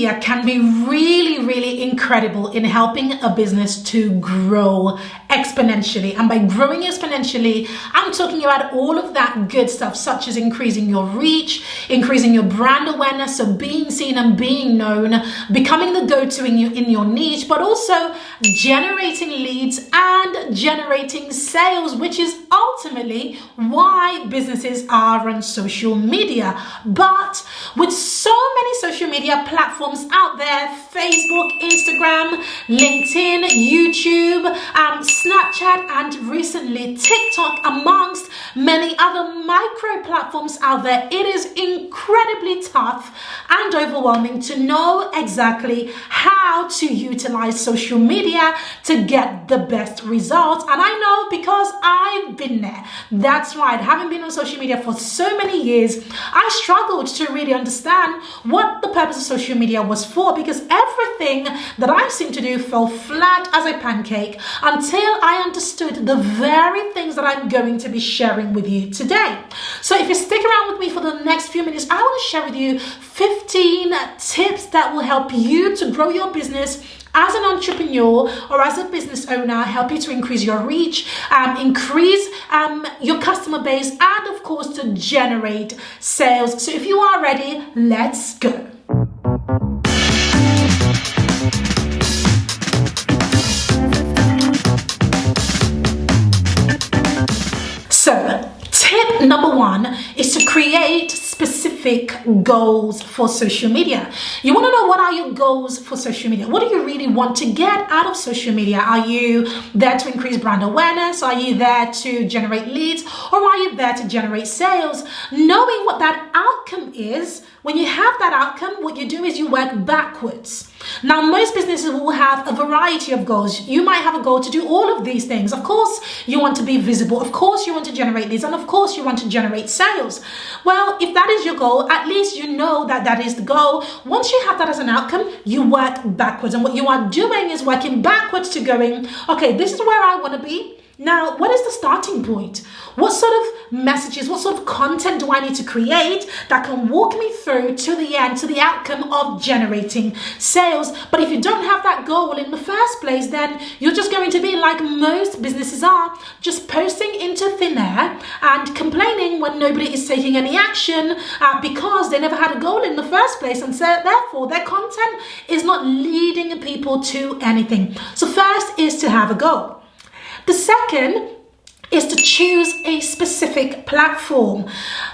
media can be really incredible in helping a business to grow exponentially. And by growing exponentially, I'm talking about all of that good stuff, such as increasing your reach, increasing your brand awareness, so being seen and being known, becoming the go-to in your niche, but also generating leads and generating sales, which is ultimately why businesses are on social media. But with so many social media platforms out there, Facebook, Instagram, LinkedIn, YouTube, Snapchat, and recently TikTok, amongst many other micro platforms out there, it is incredibly tough and overwhelming to know exactly how to utilize social media to get the best results. And I know because I've been there. That's right. Having been on social media for so many years, I struggled to really understand what the purpose of social media was for, because everything that I seemed to do fell flat as a pancake until I understood the very things that I'm going to be sharing with you today. So if you stick around with me for the next few minutes, I want to share with you 15 tips that will help you to grow your business as an entrepreneur or as a business owner, help you to increase your reach, increase your customer base, and of course to generate sales. So if you are ready, let's go. So tip number one is to create specific goals for social media. You want to know, what are your goals for social media? What do you really want to get out of social media? Are you there to increase brand awareness? Are you there to generate leads? Or are you there to generate sales? Knowing what that outcome is, when you have that outcome, what you do is you work backwards. Now, most businesses will have a variety of goals. You might have a goal to do all of these things. Of course, you want to be visible. Of course, you want to generate leads. And of course, you want to generate sales. Well, if that is your goal, at least you know that that is the goal. Once you have that as an outcome, you work backwards. And what you are doing is working backwards to going, okay, this is where I want to be. Now, what is the starting point? What sort of messages, what sort of content do I need to create that can walk me through to the end, to the outcome of generating sales? But if you don't have that goal in the first place, then you're just going to be like most businesses are, just posting into thin air and complaining when nobody is taking any action because they never had a goal in the first place. And so therefore, their content is not leading people to anything. So first is to have a goal. The second is to choose a specific platform.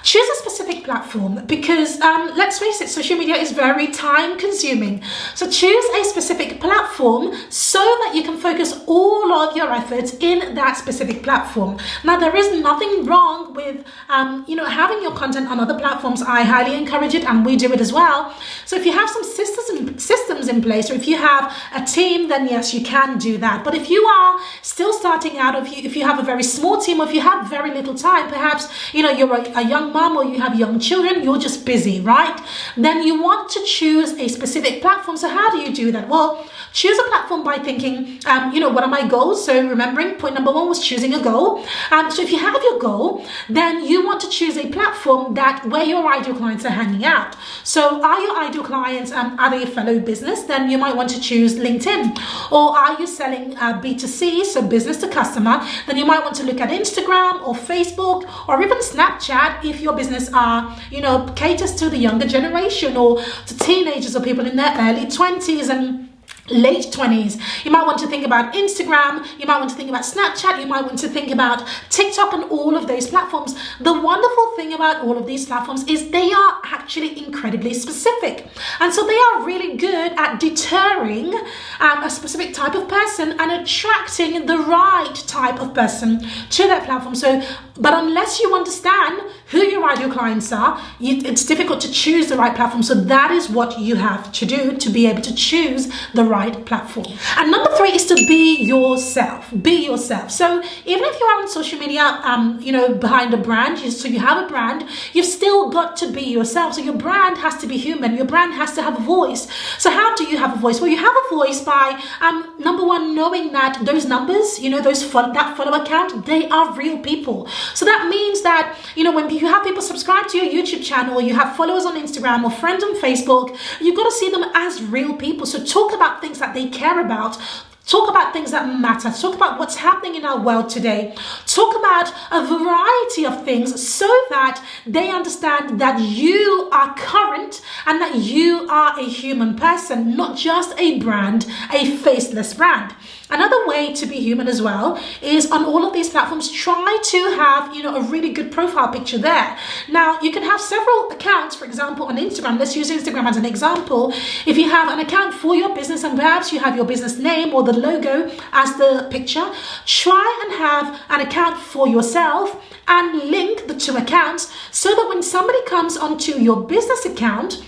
Choose a specific platform because let's face it, social media is very time consuming. So choose a specific platform so that you can focus all of your efforts in that specific platform. Now, there is nothing wrong with having your content on other platforms. I highly encourage it, and we do it as well. So if you have some systems in place, or if you have a team, then yes, you can do that. But if you are still starting out, if you have a very small team, or if you have very little time, perhaps you're a young mom or you have young children, you're just busy, right? Then you want to choose a specific platform. So how do you do that? Well, choose a platform by thinking, what are my goals? So remembering point number one was choosing a goal. So if you have your goal, then you want to choose a platform where your ideal clients are hanging out. So are your ideal clients, are they a fellow business? Then you might want to choose LinkedIn. Or are you selling B2C, so business to customer? Then you might want to look at Instagram or Facebook or even Snapchat if your business caters to the younger generation or to teenagers or people in their early 20s and late 20s. You might want to think about Instagram, you might want to think about Snapchat, you might want to think about TikTok and all of those platforms. The wonderful thing about all of these platforms is they are actually incredibly specific. And so they are really good at deterring a specific type of person and attracting the right type of person to their platform. But unless you understand who your ideal clients are, it's difficult to choose the right platform. So that is what you have to do to be able to choose the right platform. And number three is to be yourself. Be yourself. So even if you are on social media, behind a brand, so you have a brand, you've still got to be yourself. So your brand has to be human. Your brand has to have a voice. So how do you have a voice? Well, you have a voice by, number one, knowing that those numbers, that follower count, they are real people. So that means that, when you have people subscribe to your YouTube channel, or you have followers on Instagram or friends on Facebook, you've got to see them as real people. So talk about things that they care about. Talk about things that matter. Talk about what's happening in our world today. Talk about a variety of things so that they understand that you are current and that you are a human person, not just a brand, a faceless brand. Another way to be human as well is on all of these platforms, try to have, a really good profile picture there. Now, you can have several accounts, for example, on Instagram. Let's use Instagram as an example. If you have an account for your business and perhaps you have your business name or the logo as the picture, try and have an account for yourself and link the two accounts so that when somebody comes onto your business account,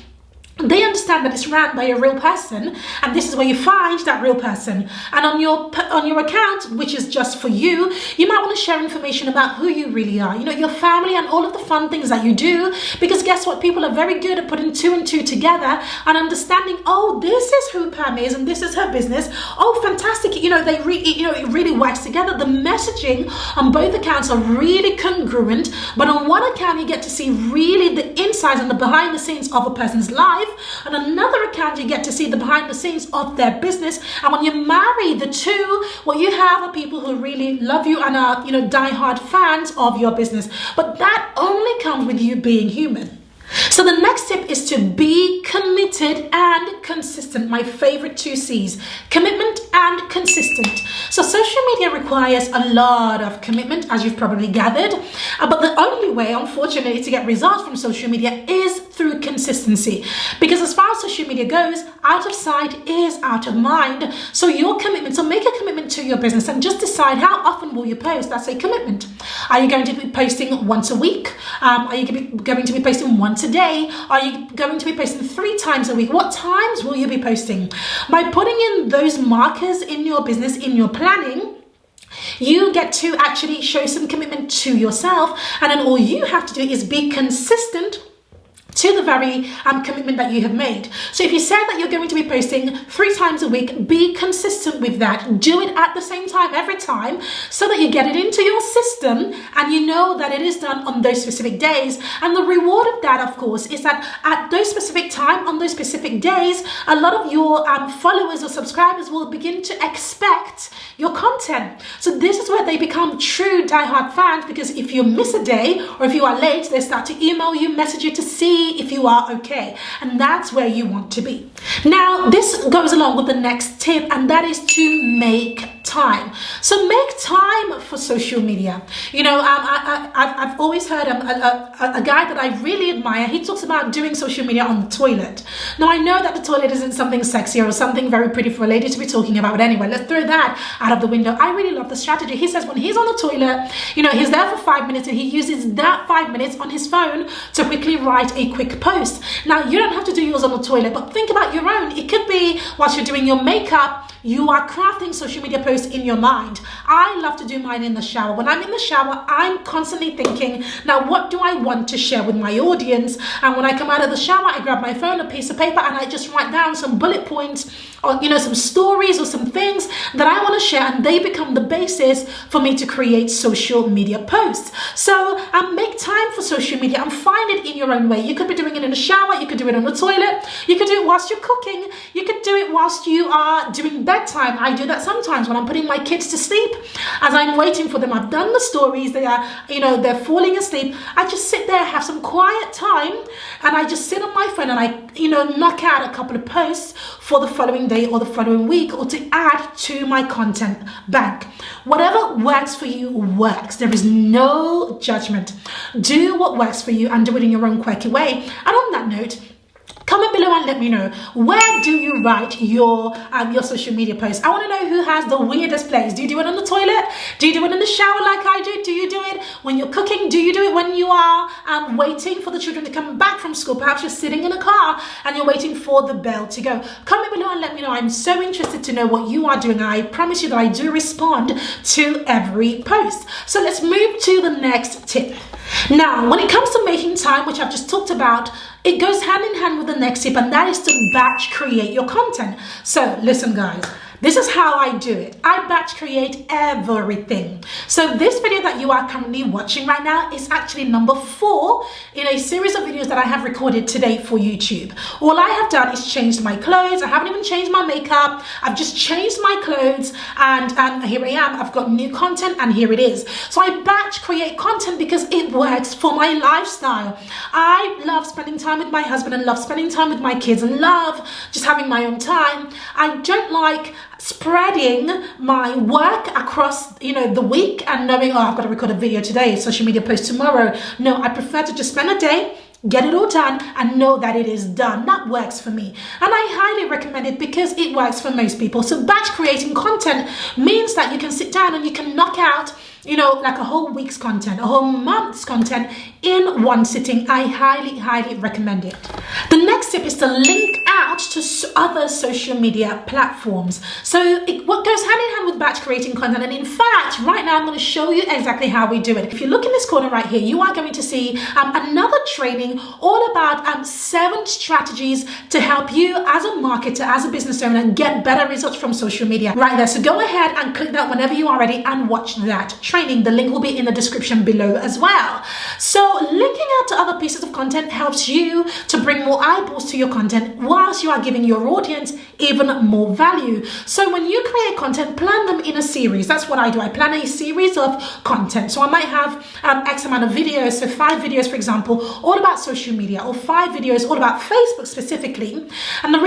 they understand that it's ran by a real person, and this is where you find that real person. And on your account, which is just for you, you might want to share information about who you really are, your family and all of the fun things that you do, because guess what? People are very good at putting two and two together and understanding, oh, this is who Pam is and this is her business. Oh, fantastic. It really works together. The messaging on both accounts are really congruent, but on one account, you get to see really the insides and the behind the scenes of a person's life. On another account, you get to see the behind the scenes of their business. And when you marry the two, what you have are people who really love you and are, diehard fans of your business. But that only comes with you being human. So the next tip is to be committed and consistent. My favorite two C's, commitment and consistent. So social media requires a lot of commitment, as you've probably gathered. But the only way, unfortunately, to get results from social media is through consistency. Because as far as social media goes, out of sight is out of mind. So your commitment, so make a commitment to your business and just decide how often will you post. That's a commitment. Are you going to be posting once a week? Are you going to be posting once a day? Are you going to be posting 3 times a week? What times will you be posting? By putting in those markers in your business, in your planning, you get to actually show some commitment to yourself, and then all you have to do is be consistent to the very commitment that you have made. So if you said that you're going to be posting 3 times a week, be consistent with that. Do it at the same time every time so that you get it into your system and you know that it is done on those specific days. And the reward of that, of course, is that at those specific time, on those specific days, a lot of your followers or subscribers will begin to expect your content. So this is where they become true diehard fans, because if you miss a day or if you are late, they start to email you, message you to see if you are okay, and that's where you want to be. Now, this goes along with the next tip, and that is to make time. So make time for social media. I've always heard a guy that I really admire. He talks about doing social media on the toilet. Now, I know that the toilet isn't something sexy or something very pretty for a lady to be talking about, but anyway, let's throw that out of the window. I really love the strategy. He says when he's on the toilet, he's there for 5 minutes and he uses that 5 minutes on his phone to quickly write a quick post. Now, you don't have to do yours on the toilet, but think about your own. It could be whilst you're doing your makeup, you are crafting social media posts in your mind. I love to do mine in the shower. When I'm in the shower, I'm constantly thinking, now what do I want to share with my audience? And when I come out of the shower, I grab my phone, a piece of paper, and I just write down some bullet points or some stories or some things that I want to share, and they become the basis for me to create social media posts. So make time for social media and find it in your own way. You could be doing it in the shower, you could do it on the toilet, you could do it whilst you're cooking, you could do it whilst you are doing bedtime. I do that sometimes when I'm putting my kids to sleep. As I'm waiting for them, I've done the stories, they are, they're falling asleep. I just sit there, have some quiet time, and I just sit on my phone and I, knock out a couple of posts for the following day or the following week, or to add to my content bank. Whatever works for you works. There is no judgment. Do what works for you and do it in your own quirky way. And on that note, comment below and let me know, where do you write your social media posts? I want to know who has the weirdest place. Do you do it on the toilet? Do you do it in the shower like I do? Do you do it when you're cooking? Do you do it when you are waiting for the children to come back from school? Perhaps you're sitting in a car and you're waiting for the bell to go. Comment below and let me know. I'm so interested to know what you are doing. I promise you that I do respond to every post. So let's move to the next tip. Now, when it comes to making time, which I've just talked about, it goes hand in hand with the next tip, and that is to batch create your content. So listen, guys, This is how I do it. I batch create everything. So this video that you are currently watching right now is actually number 4 in a series of videos that I have recorded today for YouTube. All I have done is changed my clothes. I haven't even changed my makeup. I've just changed my clothes, and here I am. I've got new content, and here it is. So I batch create content because it works for my lifestyle. I love spending time with my husband and love spending time with my kids and love just having my own time. I don't like spreading my work across the week and knowing, oh, I've got to record a video today, social media post tomorrow. No, I prefer to just spend a day, get it all done, and know that it is done. That works for me, and I highly recommend it because it works for most people. So batch creating content means that you can sit down and you can knock out like a whole week's content, a whole month's content in one sitting. I highly recommend it. The next tip is to link out to other social media platforms. So what goes hand in hand with batch creating content, and in fact right now I'm going to show you exactly how we do it. If you look in this corner right here, you are going to see another training all about 7 strategies to help you as a marketer, as a business owner, get better results from social media right there. So go ahead and click that whenever you are ready and watch that training. The link will be in the description below as well. So linking out to other pieces of content helps you to bring more eyeballs to your content whilst you are giving your audience even more value. So when you create content, plan them in a series. That's what I do. I plan a series of content. So I might have X amount of videos. So 5 videos, for example, all about social media, or 5 videos all about Facebook specifically. And the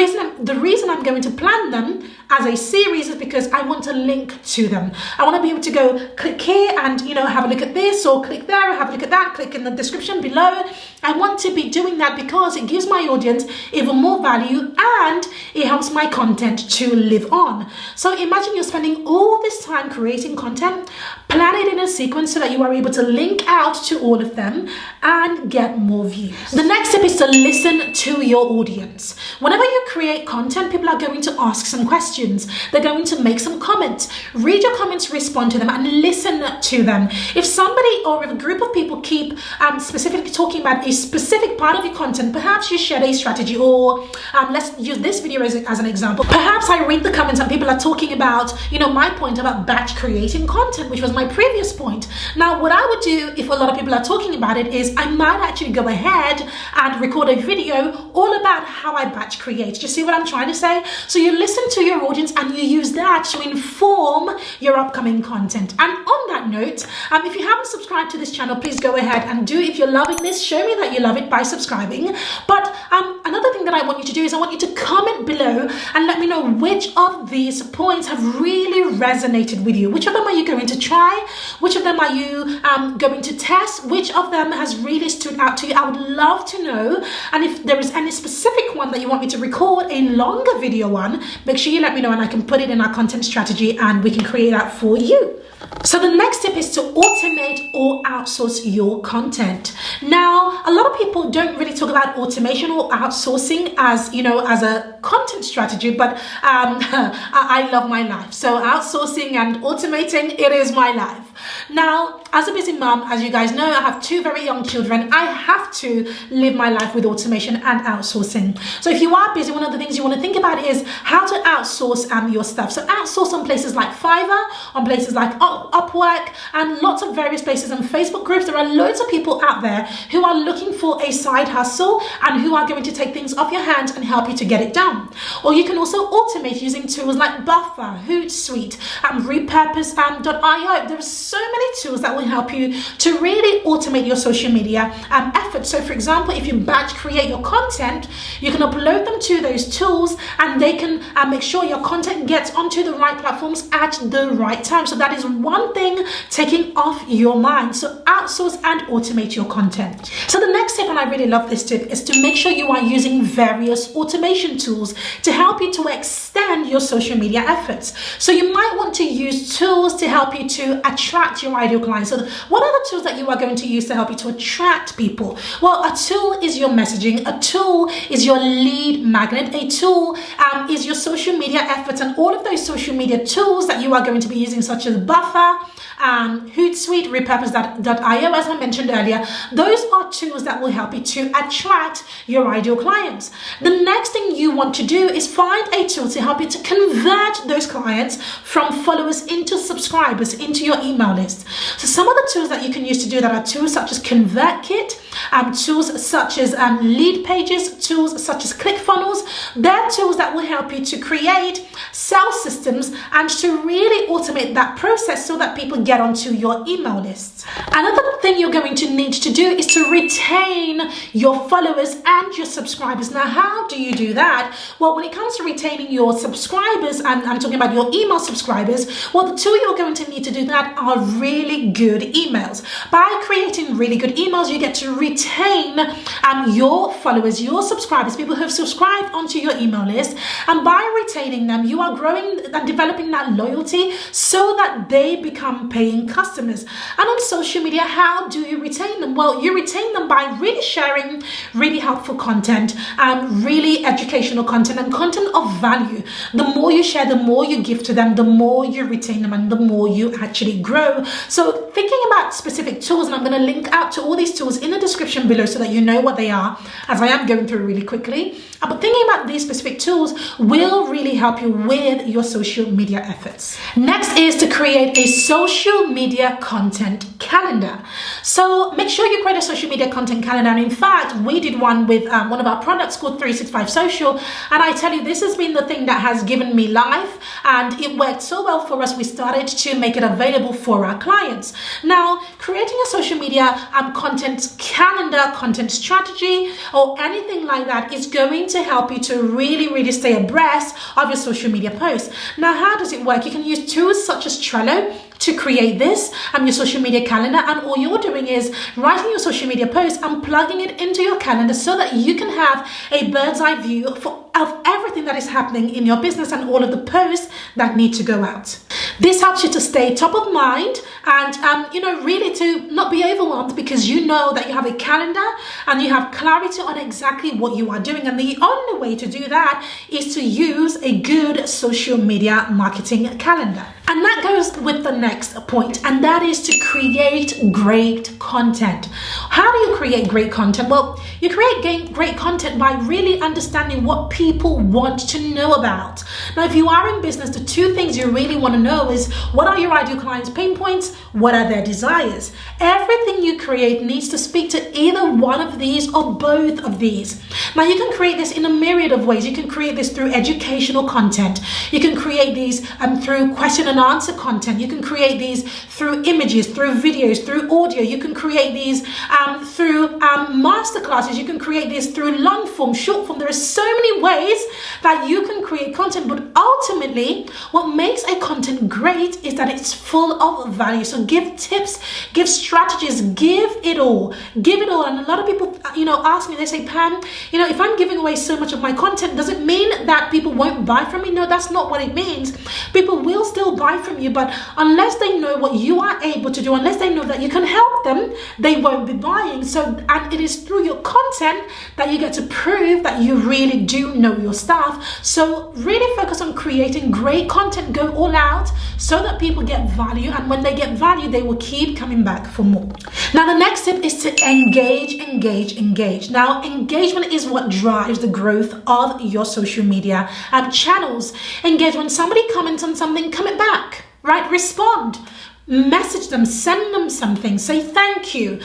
reason I'm going to plan them as a series is because I want to link to them. I want to be able to go click here and have a look at this, or click there, have a look at that, click in the description below. I want to be doing that because it gives my audience even more value and it helps my content to live on. So imagine you're spending all this time creating content, plan it in a sequence so that you are able to link out to all of them and get more views. The next step is to listen to your audience. Whenever you create content, people are going to ask some questions. They're going to make some comments. Read your comments, respond to them, and listen to them. If somebody or if a group of people keep specifically talking about a specific part of your content, perhaps you shared a strategy, or let's use this video as an example. Perhaps I read the comments and people are talking about, my point about batch creating content, which was my previous point. Now, what I would do if a lot of people are talking about it is I might actually go ahead and record a video all about how I batch create. Do you see what I'm trying to say? So you listen to your audience and you use that to inform your upcoming content. And on that note, if you haven't subscribed to this channel, please go ahead and do. If you're loving this, show me that you love it by subscribing. But another thing that I want you to do is I want you to comment below and let me know which of these points have really resonated with you. Which of them are you going to try? Which of them are you going to test? Which of them has really stood out to you? I would love to know. And if there is any specific one that you want me to record a longer video on, make sure you let me know and I can put it in our content strategy and we can create that for you. So the next tip is to automate or outsource your content. Now, a lot of people don't really talk about automation or outsourcing as a content strategy, but I love my life. So outsourcing and automating, it is my life. Now, as a busy mom, as you guys know, I have 2 very young children. I have to live my life with automation and outsourcing. So if you are busy, one of the things you want to think about is how to outsource your stuff. So outsource on places like Fiverr, on places like Upwork, and lots of various places on Facebook groups. There are loads of people out there who are looking for a side hustle and who are going to take things off your hands and help you to get it done. Or you can also automate using tools like Buffer, Hootsuite, Repurpose.io. There are so many tools that will help you to really automate your social media efforts. So for example, if you batch create your content, you can upload them to those tools and they can make sure your content gets onto the right platforms at the right time. So that is one thing taking off your mind. So outsource and automate your content. So the next tip, and I really love this tip, is to make sure you are using various automation tools to help you to extend your social media efforts. So you might want to use tools to help you to attract your ideal clients. So what are the tools that you are going to use to help you to attract people? Well, a tool is your messaging, a tool is your lead magnet, a tool is your social media efforts, and all of those social media tools that you are going to be using, such as Buffer, Hootsuite, Repurpose.io, as I mentioned earlier. Those are tools that will help you to attract your ideal clients. The next thing you want to do is find a tool to help you to convert those clients from followers into subscribers into your email list. So some of the tools that you can use to do that are tools such as ConvertKit, tools such as lead pages, tools such as ClickFunnels. They're tools that will help you to create sales systems and to really automate that process so that people get onto your email list. Another thing you're going to need to do is to retain your followers and your subscribers. Now, how do you do that? Well, when it comes to retaining your subscribers, and I'm talking about your email subscribers, well, the tool you're going to need to do that are really good emails. By creating really good emails, you get to retain your followers, your subscribers, people who have subscribed onto your email list. And by retaining them, you are growing and developing that loyalty so that they become paying customers. And on social media, how do you retain them? Well, you retain them by really sharing really helpful content, really educational content, and content of value. The more you share, the more you give to them, the more you retain them, and the more you actually grow. So thinking about specific tools, and I'm going to link out to all these tools in the description below so that you know what they are, as I am going through really quickly. But thinking about these specific tools will really help you with your social media efforts. Next is to create a social media content calendar. So make sure you create a social media content calendar. And in fact, we did one with one of our products called 365 Social. And I tell you, this has been the thing that has given me life, and it worked so well for us. We started to make it available for our clients. Now, creating a social media content calendar, content strategy, or anything like that is going to help you to really stay abreast of your social media posts. Now, how does it work? You can use tools such as Trello to create this your social media calendar, and all you're doing is writing your social media post and plugging it into your calendar so that you can have a bird's eye view of everything that is happening in your business and all of the posts that need to go out. This helps you to stay top of mind and really to not be overwhelmed, because you know that you have a calendar and you have clarity on exactly what you are doing. And the only way to do that is to use a good social media marketing calendar. And that goes with the next point, and that is to create great content. How do you create great content? Well, you create great content by really understanding what people want to know about. Now, if you are in business, the two things you really want to know is, what are your ideal clients' pain points? What are their desires? Everything you create needs to speak to either one of these or both of these. Now, you can create this in a myriad of ways. You can create this through educational content. You can create these through question and answer content. You can create these through images, through videos, through audio. You can create these through masterclasses. You can create this through long form, short form. There are so many ways that you can create content, but ultimately what makes a content great is that it's full of value. So give tips, give strategies, give it all. Give it all. And a lot of people ask me, they say, Pam, if I'm giving away so much of my content, does it mean that people won't buy from me? No, that's not what it means. People will still buy from you, but unless they know what you are able to do, unless they know that you can help them, they won't be buying. So, and it is through your content that you get to prove that you really do know your stuff. So really focus on creating great content, go all out so that people get value, and when they get value, they will keep coming back for more. Now, the next tip is to engage. Now, engagement is what drives the growth of your social media channels. Engage. When somebody comments on something, comment back, right? Respond. Message them, send them something, say thank you,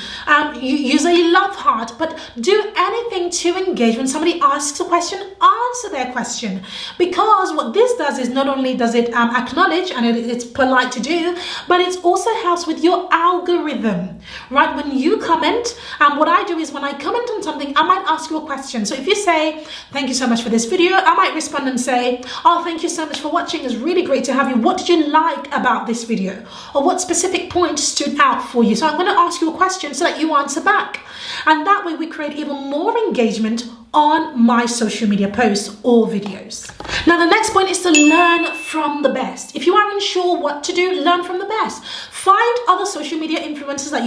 use a love heart, but do anything to engage. When somebody asks a question, answer their question, because what this does is not only does it acknowledge, and it's polite to do, but it also helps with your algorithm, right? When you comment, what I do is when I comment on something, I might ask you a question. So if you say, thank you so much for this video, I might respond and say, oh, thank you so much for watching. It's really great to have you. What did you like about this video? Or what specific point stood out for you? So I'm going to ask you a question so that you answer back. And that way we create even more engagement on my social media posts or videos. Now, the next point is to learn from the best. If you are unsure what to do, learn from the best. Find other social media influencers that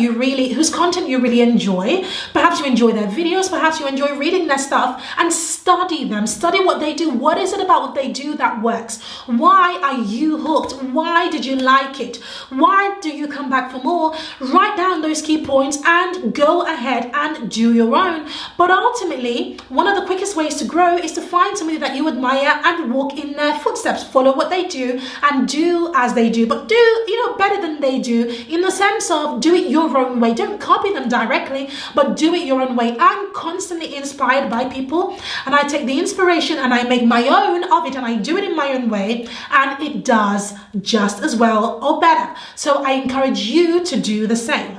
whose content you really enjoy. Perhaps you enjoy their videos, perhaps you enjoy reading their stuff, and study them. Study what they do. What is it about what they do that works? Why are you hooked? Why did you like it? Why do you come back for more? Write down those key points and go ahead and do your own. But ultimately, one of the quickest ways to grow is to find somebody that you admire and walk in their footsteps. Follow what they do and do as they do, but do better than they do, in the sense of do it your own way. Don't copy them directly, but do it your own way. I'm constantly inspired by people, and I take the inspiration and I make my own of it, and I do it in my own way, and it does just as well or better. So I encourage you to do the same.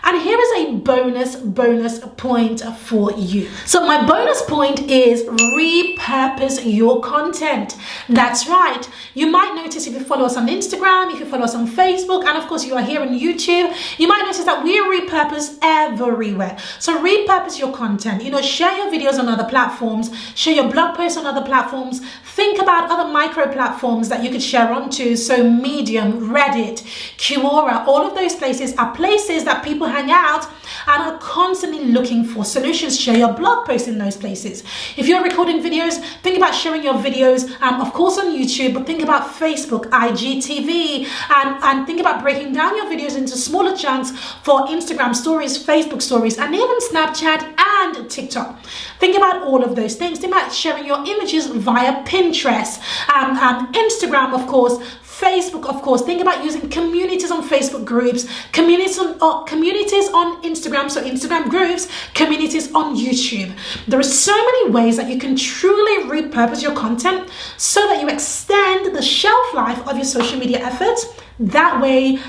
And here is a bonus point for you. So my bonus point is repurpose your content. That's right. You might notice, if you follow us on Instagram, if you follow us on Facebook, and of course you are here on YouTube, you might notice that we repurpose everywhere. So repurpose your content. Share your videos on other platforms, share your blog posts on other platforms. Think about other micro platforms that you could share onto. So Medium, Reddit, Quora, all of those places are places that people hang out and are constantly looking for solutions. Share your blog posts in those places. If you're recording videos, think about sharing your videos, of course on YouTube, but think about Facebook, IGTV, and think about breaking down your videos into smaller chunks for Instagram stories, Facebook stories, and even Snapchat and TikTok. Think about all of those things. Think about sharing your images via Pinterest, Instagram, of course, Facebook, of course. Think about using communities on Facebook groups, communities on Instagram, so Instagram groups, communities on YouTube. There are so many ways that you can truly repurpose your content so that you extend the shelf life of your social media efforts. That way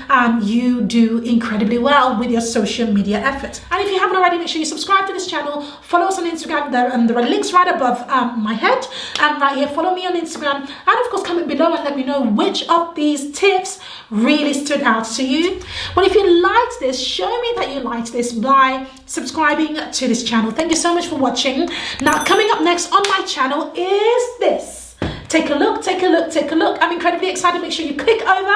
you do incredibly well with your social media efforts. And if you haven't already, make sure you subscribe to this channel, follow us on Instagram. There are links right above my head, and right here, follow me on Instagram, and of course comment below and let me know which of these tips really stood out to you. Well, if you liked this, show me that you liked this by subscribing to this channel. Thank you so much for watching. Now, coming up next on my channel is this. Take a look. I'm incredibly excited. Make sure you click over,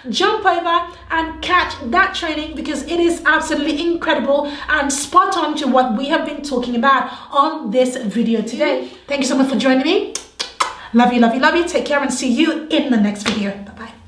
jump over, and catch that training, because it is absolutely incredible and spot on to what we have been talking about on this video today. Thank you so much for joining me. Love you. Take care, and see you in the next video. Bye-bye.